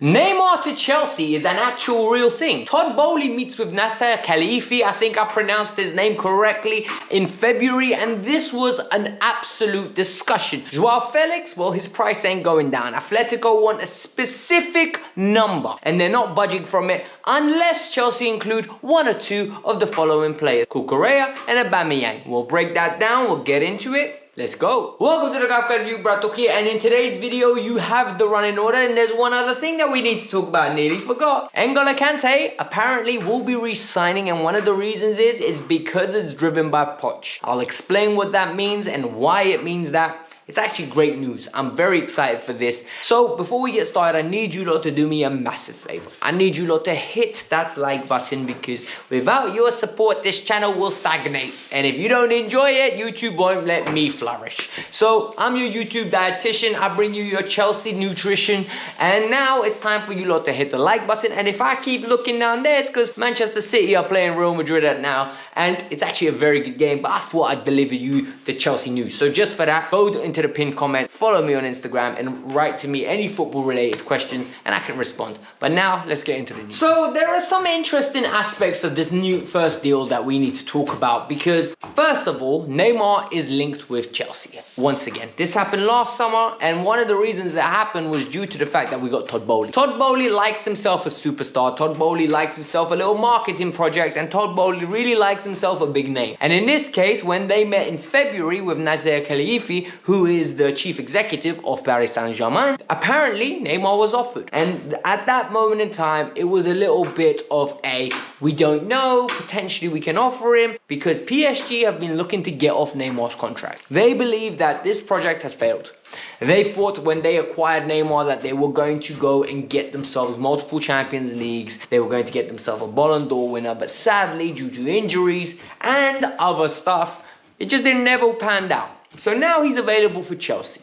Neymar to Chelsea is an actual real thing. Todd Boehly meets with Nasser Khalifi, I think I pronounced his name correctly, in February, and this was an absolute discussion. Joao Felix, well, his price ain't going down. Atletico want a specific number, and they're not budging from it unless Chelsea include one or two of the following players: Cucurella and Aubameyang. We'll break that down, we'll get into it. Let's go. Welcome to the Kavkas View, Bratok here, and in today's video you have the running order, and there's one other thing that we need to talk about, nearly forgot. Kante apparently will be re-signing, and one of the reasons is it's because it's driven by Poch. I'll explain what that means and why it means that. It's actually great news. I'm very excited for this. So before we get started, I need you lot to do me a massive favor. I need you lot to hit that like button, because without your support, this channel will stagnate. And if you don't enjoy it, YouTube won't let me flourish. So I'm your YouTube dietitian. I bring you your Chelsea nutrition. And now it's time for you lot to hit the like button. And if I keep looking down there, it's because Manchester City are playing Real Madrid at now. And it's actually a very good game, but I thought I'd deliver you the Chelsea news. So just for that, go into the pinned comment, follow me on Instagram, and write to me any football related questions and I can respond. But now let's get into the news. So there are some interesting aspects of this new first deal that we need to talk about, because first of all, Neymar is linked with Chelsea. Once again, this happened last summer, and one of the reasons that happened was due to the fact that we got Todd Boehly. Todd Boehly likes himself a superstar. Todd Boehly likes himself a little marketing project, and Todd Boehly really likes himself a big name. And in this case, when they met in February with Nasser Khalifi, who is the chief executive of Paris Saint-Germain, apparently Neymar was offered. And at that moment in time, it was a little bit of a, we don't know, potentially we can offer him, because PSG have been looking to get off Neymar's contract. They believe that this project has failed. They thought when they acquired Neymar that they were going to go and get themselves multiple Champions Leagues. They were going to get themselves a Ballon d'Or winner, but sadly, due to injuries and other stuff, it just didn't never panned out. So now he's available for Chelsea.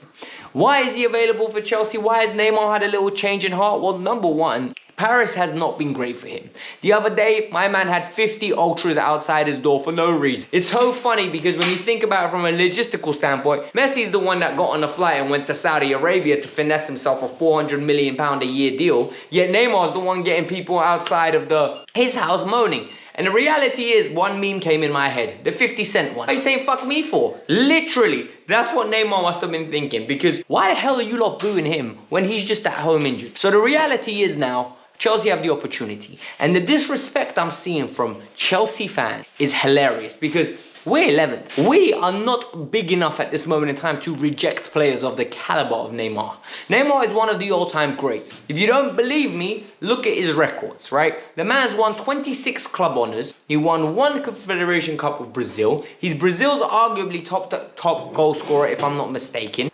Why is he available for Chelsea? Why has Neymar had a little change in heart? Well, number one, Paris has not been great for him. The other day, my man had 50 ultras outside his door for no reason. It's so funny because when you think about it from a logistical standpoint, Messi's the one that got on a flight and went to Saudi Arabia to finesse himself a £400 million a year deal, yet Neymar's the one getting people outside of his house moaning. And the reality is, one meme came in my head, the 50 Cent one. What are you saying fuck me for? Literally, that's what Neymar must have been thinking, because why the hell are you lot booing him when he's just at home injured? So the reality is now, Chelsea have the opportunity. And the disrespect I'm seeing from Chelsea fans is hilarious, because we're 11th. We are not big enough at this moment in time to reject players of the caliber of Neymar. Neymar is one of the all-time greats. If you don't believe me, look at his records, right? The man's won 26 club honors. He won 1 Confederation Cup with Brazil. He's Brazil's arguably top goal scorer, if I'm not mistaken,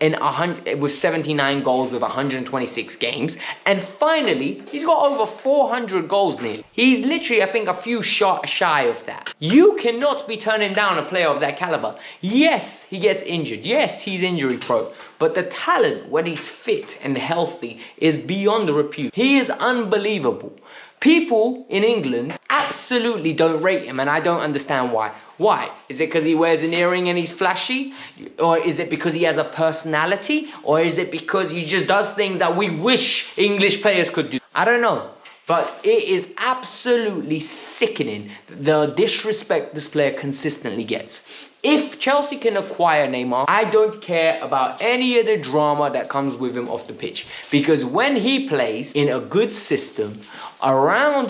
with 79 goals with 126 games. And finally, he's got over 400 goals nearly. He's literally, I think, a few shy of that. You cannot be turning down a player of that caliber. Yes, he gets injured. Yes, he's injury prone. But the talent, when he's fit and healthy, is beyond repute. He is unbelievable. People in England absolutely don't rate him, and I don't understand why. Why? Is it because he wears an earring and he's flashy? Or is it because he has a personality? Or is it because he just does things that we wish English players could do? I don't know. But it is absolutely sickening, the disrespect this player consistently gets. If Chelsea can acquire Neymar, I don't care about any of the drama that comes with him off the pitch. Because when he plays in a good system, around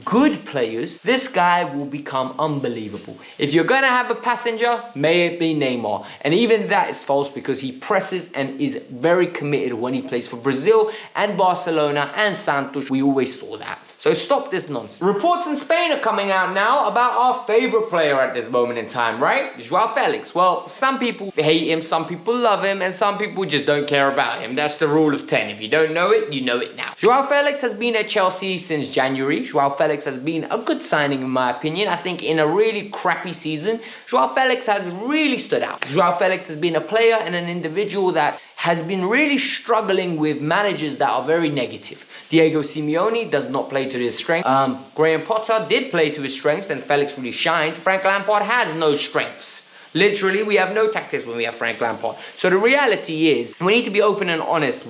good players, this guy will become unbelievable. If you're going to have a passenger, may it be Neymar. And even that is false, because he presses and is very committed when he plays for Brazil and Barcelona and Santos. We always saw that. So stop this nonsense. Reports in Spain are coming out now about our favorite player at this moment in time, right? Joao Felix. Well, some people hate him, some people love him, and some people just don't care about him. That's the rule of 10. If you don't know it, you know it now. Joao Felix has been at Chelsea since January. Joao Felix has been a good signing in my opinion. I think in a really crappy season, Joao Felix has really stood out. Joao Felix has been a player and an individual that has been really struggling with managers that are very negative. Diego Simeone does not play to his strength. Graham Potter did play to his strengths and Felix really shined. Frank Lampard has no strengths. Literally, we have no tactics when we have Frank Lampard. So the reality is, we need to be open and honest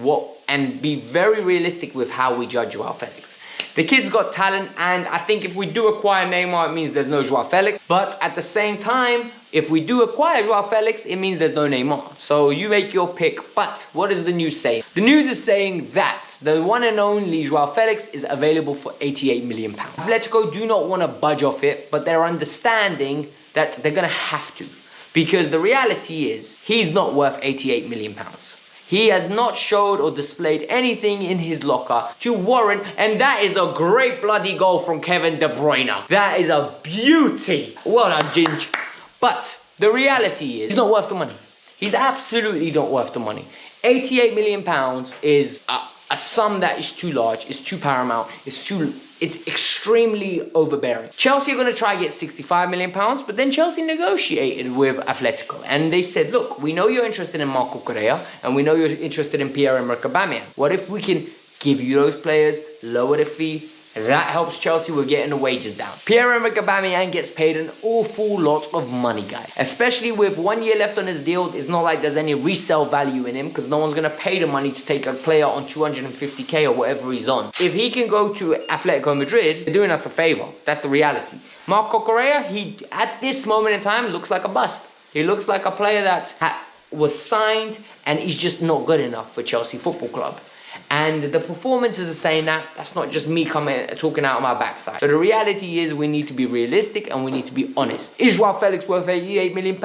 and be very realistic with how we judge Joao Felix. The kid's got talent, and I think if we do acquire Neymar, it means there's no Joao Felix. But at the same time, if we do acquire Joao Felix, it means there's no Neymar. So you make your pick. But what does the news say? The news is saying that the one and only Joao Felix is available for £88 million. Atletico do not want to budge off it, but they're understanding that they're going to have to. Because the reality is, he's not worth £88 million. He has not showed or displayed anything in his locker to warrant, and that is a great bloody goal from Kevin De Bruyne. That is a beauty. Well done, Ginge. But the reality is, he's not worth the money. He's absolutely not worth the money. £88 million is a sum that is too large, it's too paramount, it's extremely overbearing. Chelsea are going to try and get £65 million, but then Chelsea negotiated with Atletico, and they said, look, we know you're interested in Marco Correa, and we know you're interested in Pierre-Emerick Aubameyang. What if we can give you those players, lower the fee? That helps Chelsea with getting the wages down. Pierre-Emerick Aubameyang gets paid an awful lot of money, guys. Especially with 1 year left on his deal, it's not like there's any resale value in him because no one's going to pay the money to take a player on 250k or whatever he's on. If he can go to Atletico Madrid, they're doing us a favor. That's the reality. Marco Correa, he at this moment in time looks like a bust. He looks like a player that was signed and he's just not good enough for Chelsea Football Club. And the performances are saying that. That's not just me talking out of my backside. So the reality is we need to be realistic and we need to be honest. Is Joao Felix worth £88 million?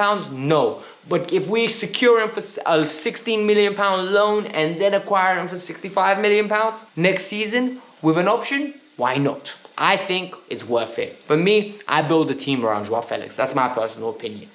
No. But if we secure him for a £16 million loan and then acquire him for £65 million next season with an option, why not? I think it's worth it. For me, I build a team around Joao Felix. That's my personal opinion.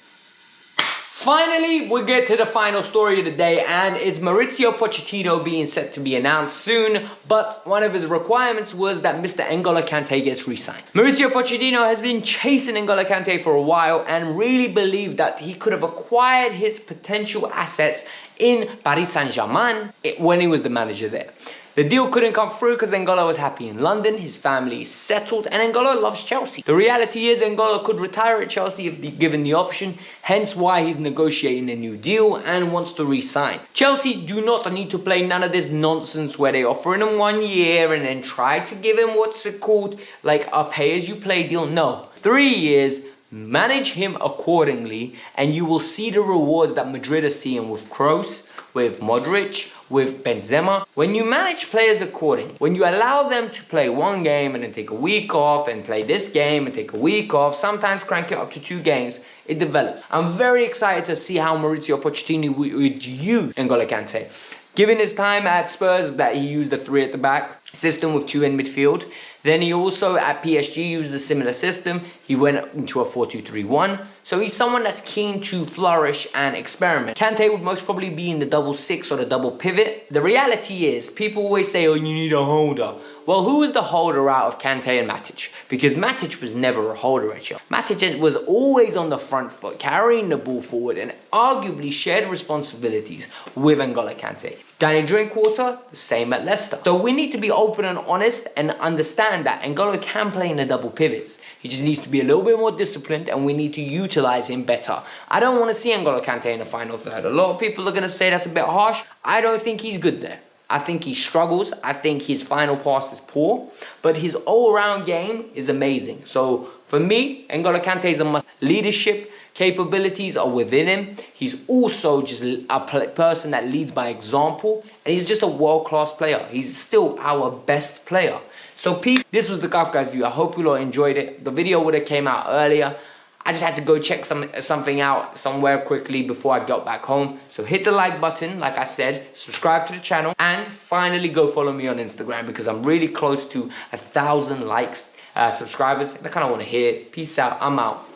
Finally, we get to the final story of the day, and it's Mauricio Pochettino being set to be announced soon, but one of his requirements was that Mr. N'Golo Kante gets re-signed. Mauricio Pochettino has been chasing N'Golo Kante for a while and really believed that he could have acquired his potential assets in Paris Saint-Germain when he was the manager there. The deal couldn't come through because N'Golo was happy in London, his family is settled, and N'Golo loves Chelsea. The reality is N'Golo could retire at Chelsea if given the option, hence why he's negotiating a new deal and wants to re-sign. Chelsea do not need to play none of this nonsense where they offer him 1 year and then try to give him what's it called, like a pay-as-you-play deal. No, 3 years, manage him accordingly, and you will see the rewards that Madrid are seeing with Kroos, with Modric, with Benzema. When you manage players accordingly, when you allow them to play 1 game and then take a week off and play this game and take a week off, sometimes crank it up to 2 games, it develops. I'm very excited to see how Mauricio Pochettino would use N'Golo Kante. Given his time at Spurs, that he used a 3 at the back system with 2 in midfield. Then he also at PSG used a similar system. He went into a 4-2-3-1. So he's someone that's keen to flourish and experiment. Kante would most probably be in the double 6 or the double pivot. The reality is, people always say, oh, you need a holder. Well, who is the holder out of Kante and Matic? Because Matic was never a holder at Chelsea. Matic was always on the front foot, carrying the ball forward and arguably shared responsibilities with N'Golo Kante. Danny Drinkwater, the same at Leicester. So we need to be open and honest and understand that N'Golo can play in the double pivots. He just needs to be a little bit more disciplined and we need to utilize him better. I don't want to see N'Golo Kante in the final third. A lot of people are going to say that's a bit harsh. I don't think he's good there. I think he struggles. I think his final pass is poor. But his all-round game is amazing. So for me, N'Golo Kante is a must. Leadership capabilities are within him. He's also just a person that leads by example. And he's just a world-class player. He's still our best player. So peace. This was the Kavkas View. I hope you all enjoyed it. The video would have came out earlier. I just had to go check something out somewhere quickly before I got back home. So hit the like button, like I said, subscribe to the channel, and finally go follow me on Instagram because I'm really close to 1,000 likes, subscribers, and I kind of want to hear it. Peace out. I'm out.